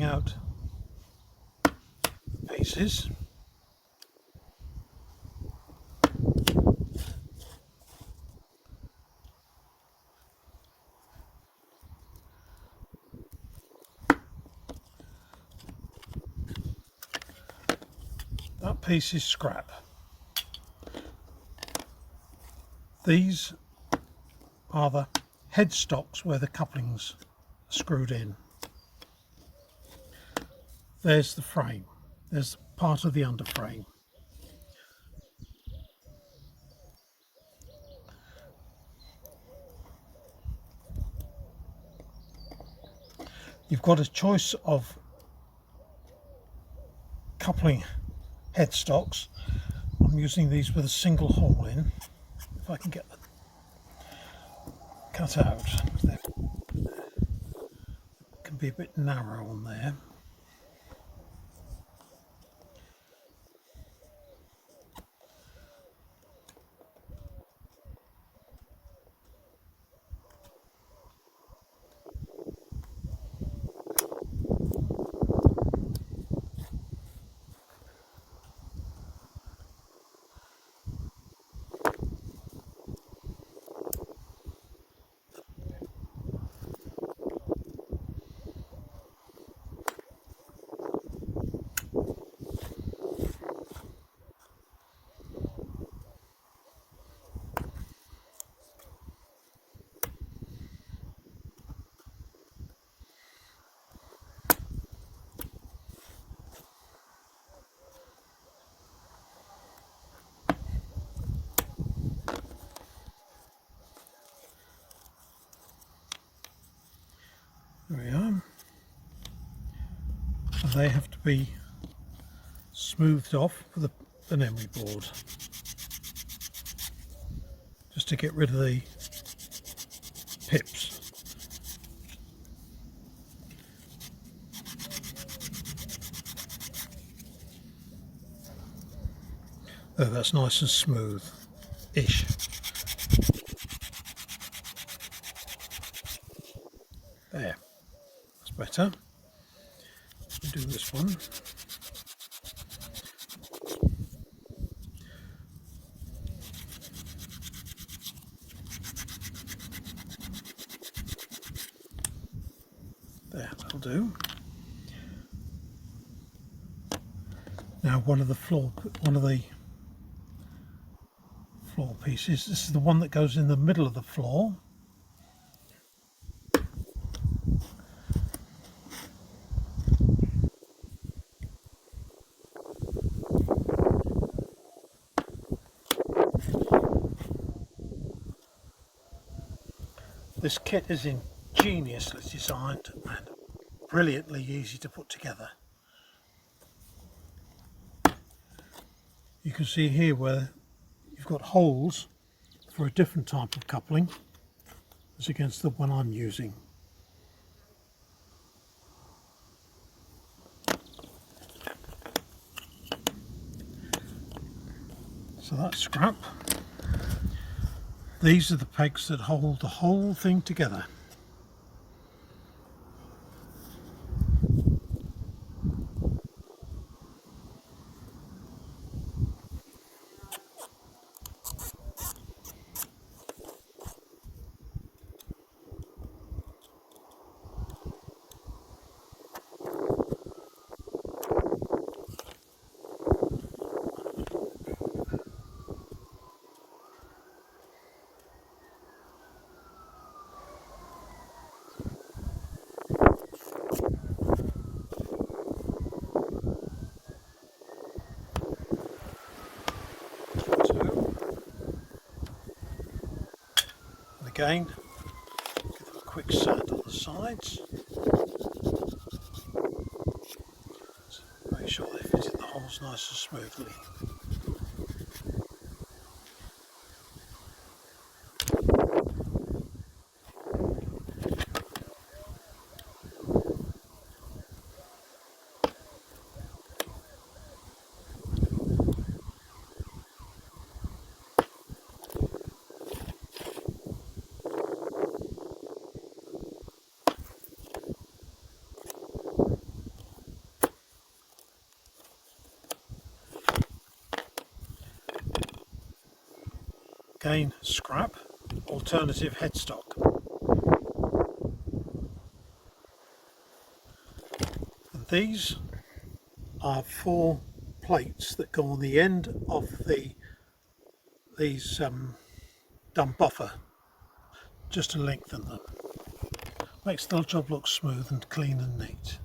out the pieces. That piece is scrap. These are the headstocks where the couplings are screwed in. There's the frame. There's part of the underframe. You've got a choice of coupling headstocks. I'm using these with a single hole in. If I can get them cut out, they can be a bit narrow on there. There we are. And they have to be smoothed off with an emery board, just to get rid of the pips. Oh, that's nice and smooth-ish. There, that's better. We'll do this one. There, that'll do. Now one of the floor pieces, this is the one that goes in the middle of the floor. This kit is ingeniously designed and brilliantly easy to put together. You can see here where you've got holes for a different type of coupling as against the one I'm using. So that's scrap. These are the pegs that hold the whole thing together. Again, give them a quick sand on the sides. So make sure they fit in the holes nice and smoothly. again scrap, alternative headstock. And these are 4 plates that go on the end of these dump buffer, just to lengthen them. Makes the job look smooth and clean and neat.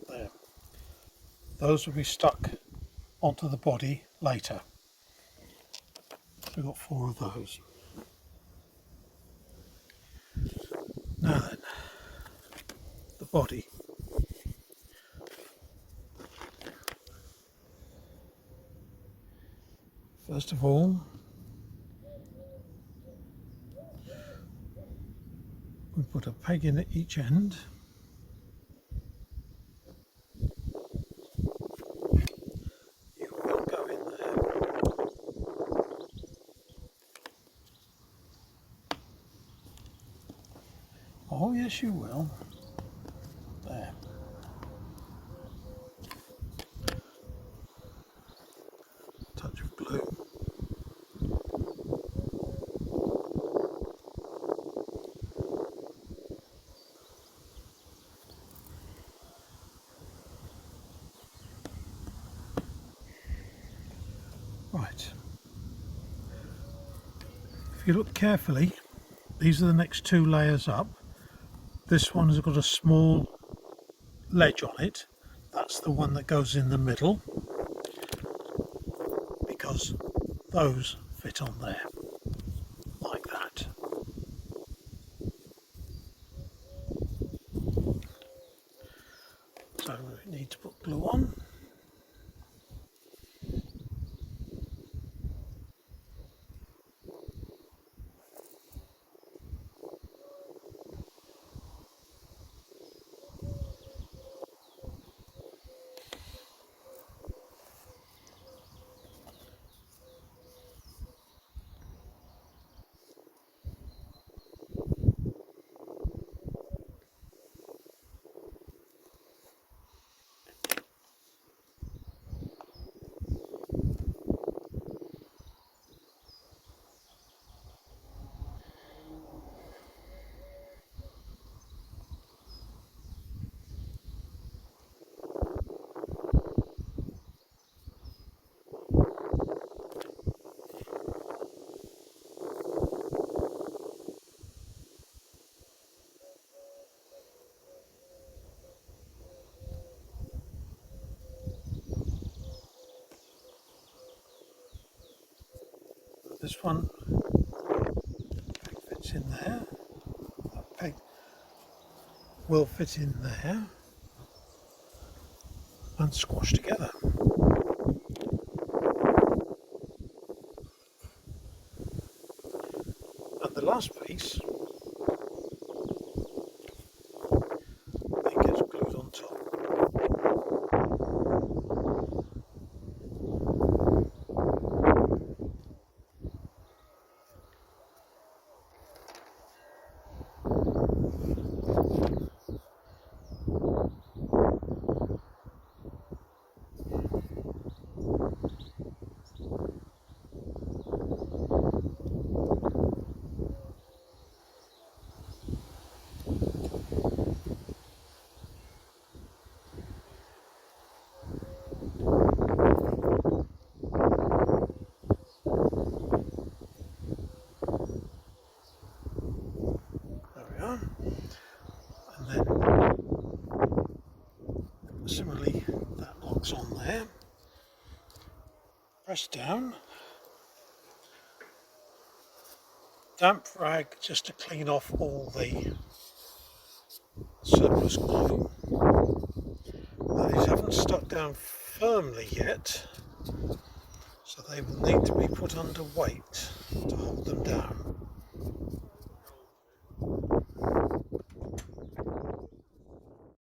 There. Those will be stuck onto the body later. So we've got 4 of those. Now then, the body. First of all, we put a peg in at each end. You will go in there. Oh yes, you will. There. Touch of glue. Right. If you look carefully, these are the next 2 layers up. This one has got a small ledge on it. That's the one that goes in the middle, because those fit on there, like that. So we need to put glue on. This one fits in there. That peg will fit in there and squash together. And the last piece, it gets glued on top. there, press down, damp rag just to clean off all the surplus glue. Now, these haven't stuck down firmly yet, so they will need to be put under weight to hold them down.